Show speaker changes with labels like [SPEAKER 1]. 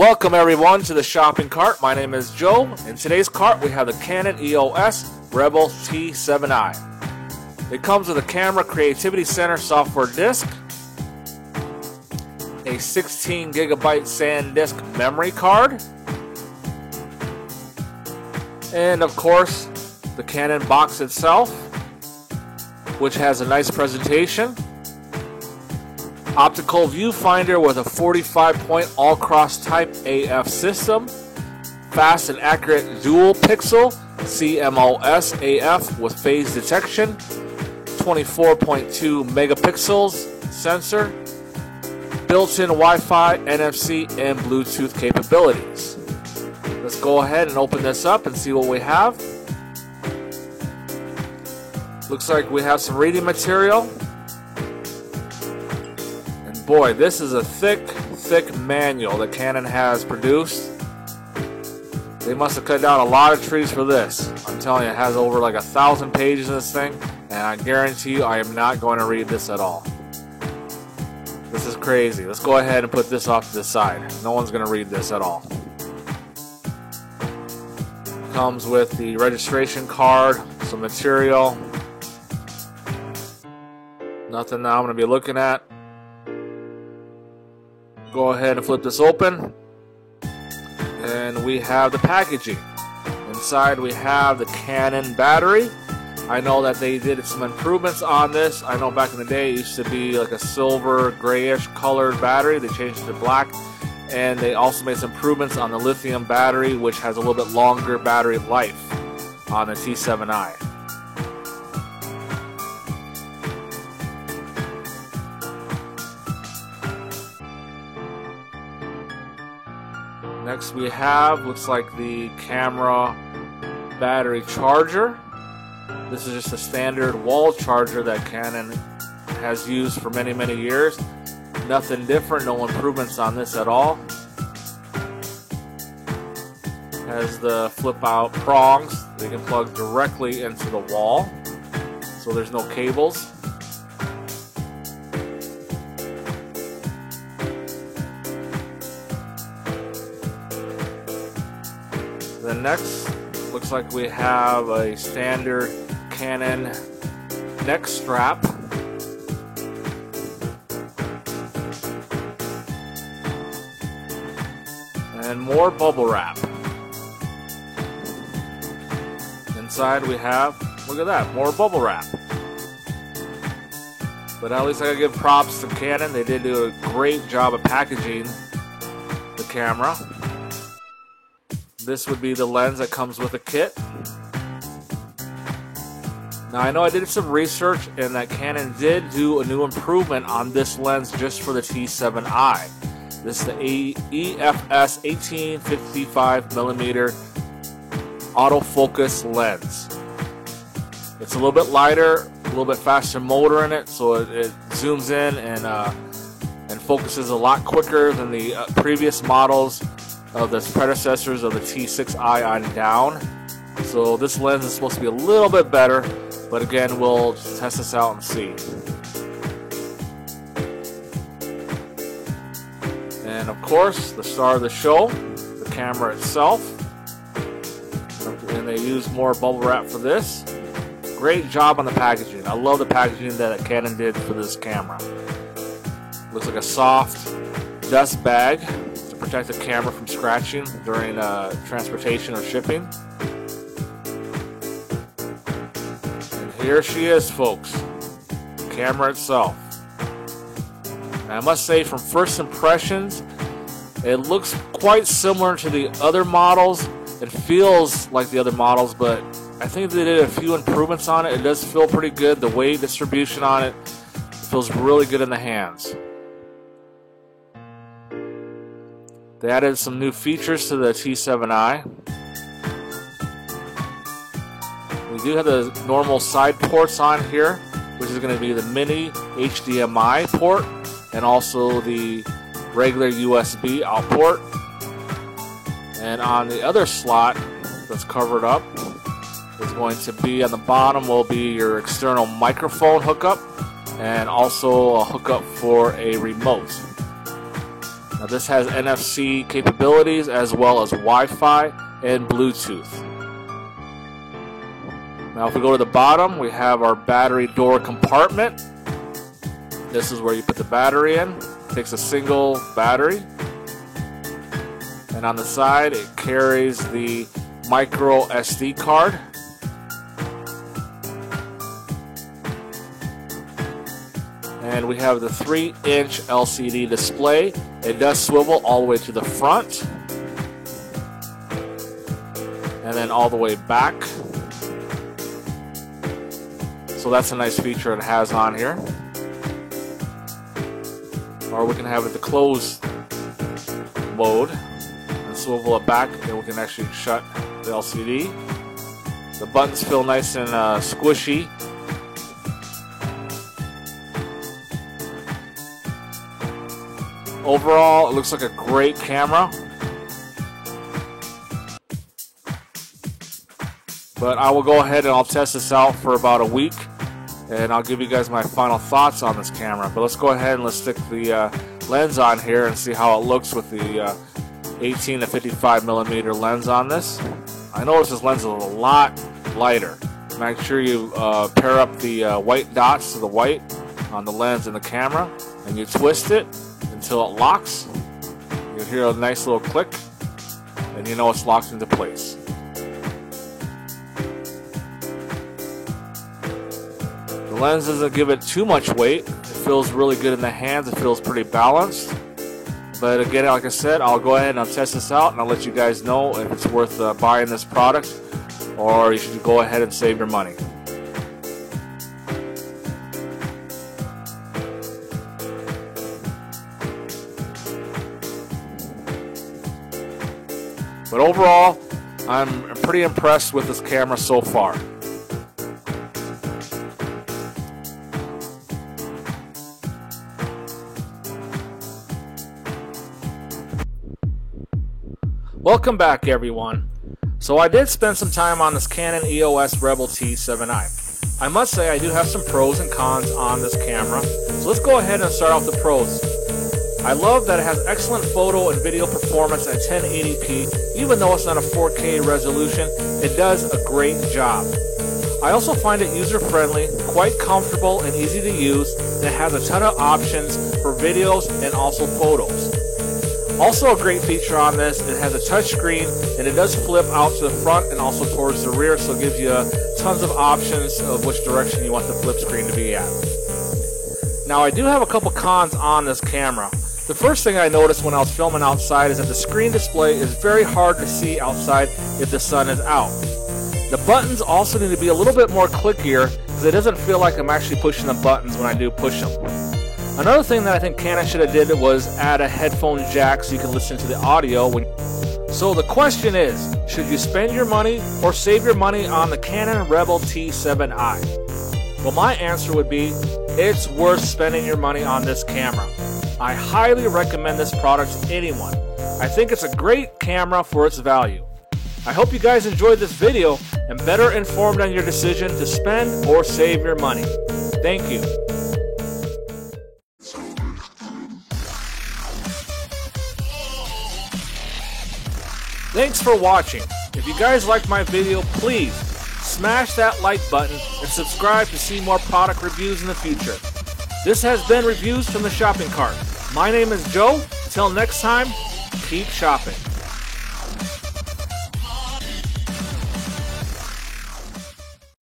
[SPEAKER 1] Welcome everyone to the shopping cart. My name is Joe. In today's cart we have the Canon EOS Rebel T7i. It comes with a camera creativity center software disk, a 16 gigabyte SanDisk memory card, and of course the Canon box itself, which has a nice presentation. Optical viewfinder with a 45-point all-cross type AF system, fast and accurate dual pixel CMOS AF with phase detection, 24.2 megapixels sensor, built-in Wi-Fi, NFC, and Bluetooth capabilities. Let's go ahead and open this up and see what we have. Looks like we have some reading material. Boy, this is a thick manual that Canon has produced. They must have cut down a lot of trees for this. I'm telling you, it has over like 1,000 pages in this thing, and I guarantee you I am not going to read this at all. This is crazy. Let's go ahead and put this off to the side. No one's going to read this at all. Comes with the registration card, some material. Nothing now I'm going to be looking at. Go ahead and flip this open, and we have the packaging. Inside we have the Canon battery. I know that they did some improvements on this. I know back in the day it used to be like a silver grayish colored battery. They changed it to black, and they also made some improvements on the lithium battery, which has a little bit longer battery life on the T7i. Next we have, looks like the camera battery charger. This is just a standard wall charger that Canon has used for many years. Nothing different, no improvements on this at all. Has the flip out prongs. They can plug directly into the wall, so there's no cables. Then next, looks like we have a standard Canon neck strap. And more bubble wrap. Inside we have, look at that, more bubble wrap. But at least I gotta give props to Canon. They did do a great job of packaging the camera. This would be the lens that comes with the kit. Now I know I did some research and that Canon did do a new improvement on this lens just for the T7i. This is the EFS 18-55mm autofocus lens. It's a little bit lighter, a little bit faster motor in it, so it zooms in and focuses a lot quicker than the previous models of the predecessors of the T6i on down. So this lens is supposed to be a little bit better, but again, we'll test this out and see. And of course, the star of the show, the camera itself. And they use more bubble wrap for this. Great job on the packaging. I love the packaging that Canon did for this camera. Looks like a soft dust bag to protect the camera from scratching during transportation or shipping. And here she is, folks, the camera itself. And I must say, from first impressions, it looks quite similar to the other models. It feels like the other models, but I think they did a few improvements on it. It does feel pretty good. The weight distribution on it feels really good in the hands. They added some new features to the T7i. We do have the normal side ports on here, which is going to be the mini HDMI port and also the regular USB out port. And on the other slot that's covered up is going to be, on the bottom will be your external microphone hookup and also a hookup for a remote. Now this has NFC capabilities as well as Wi-Fi and Bluetooth. Now if we go to the bottom, we have our battery door compartment. This is where you put the battery in. It takes a single battery. And on the side, it carries the micro SD card. And we have the 3-inch LCD display. It does swivel all the way to the front. And then all the way back. So that's a nice feature it has on here. Or we can have it the closed mode and swivel it back, and we can actually shut the LCD. The buttons feel nice and squishy. Overall, it looks like a great camera. But I will go ahead and I'll test this out for about a week, and I'll give you guys my final thoughts on this camera. But let's go ahead and let's stick the lens on here and see how it looks with the 18 to 55 millimeter lens on this. I noticed this lens is a lot lighter. Make sure you pair up the white dots to the white on the lens and the camera, and you twist it until it locks. You'll hear a nice little click, and you know it's locked into place. The lens doesn't give it too much weight. It feels really good in the hands. It feels pretty balanced. But again, like I said, I'll go ahead and I'll test this out, and I'll let you guys know if it's worth buying this product, or you should go ahead and save your money. But overall, I'm pretty impressed with this camera so far. Welcome back, everyone. So I did spend some time on this Canon EOS Rebel T7i. I must say I do have some pros and cons on this camera. So let's go ahead and start off the pros. I love that it has excellent photo and video performance at 1080p. Even though it's not a 4K resolution, it does a great job. I also find it user-friendly, quite comfortable and easy to use, and it has a ton of options for videos and also photos. Also a great feature on this, it has a touch screen, and it does flip out to the front and also towards the rear, so it gives you tons of options of which direction you want the flip screen to be at. Now I do have a couple cons on this camera. The first thing I noticed when I was filming outside is that the screen display is very hard to see outside if the sun is out. The buttons also need to be a little bit more clickier, because it doesn't feel like I'm actually pushing the buttons when I do push them. Another thing that I think Canon should have did was add a headphone jack so you can listen to the audio. So the question is, should you spend your money or save your money on the Canon Rebel T7i? Well, my answer would be, it's worth spending your money on this camera. I highly recommend this product to anyone. I think it's a great camera for its value. I hope you guys enjoyed this video and better informed on your decision to spend or save your money. Thank you. Thanks for watching. If you guys liked my video, please smash that like button and subscribe to see more product reviews in the future. This has been Reviews from the Shopping Cart. My name is Joe. Till next time, keep shopping.